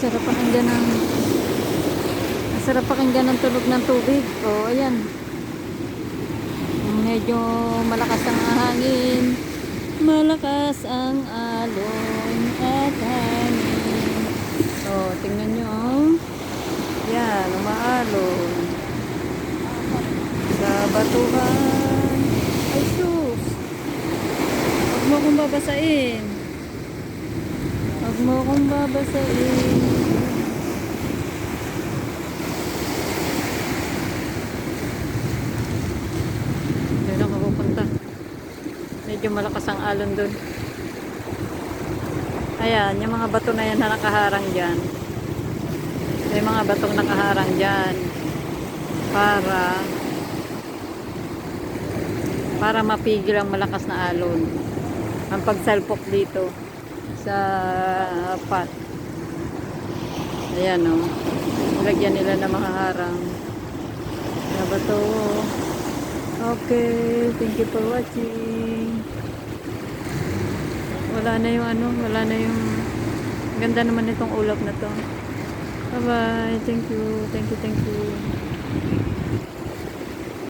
Sarap pakinggan ng Masarap pakinggan ng tunog ng tubig. Oh, ayan. Medyo malakas ang hangin. Malakas ang alon at hangin. Oh, tingnan nyo. Oh. Yan, umaalon. Sa batuhan. Ay, sus. Huwag mo akong babasain. Huwag mo akong babasain. Doon ako pupunta. Medyo malakas ang alon doon. Ayan, yung mga bato na yan na nakaharang dyan. May mga batong nakaharang dyan. Para mapigil ang malakas na alon. Ang pagsalpok dito sa pot. Ayan o. Lagyan nila ng mga harang. Mga bato. Okay. Thank you for watching. Wala na yung ganda naman itong ulap na to. Bye bye. Thank you.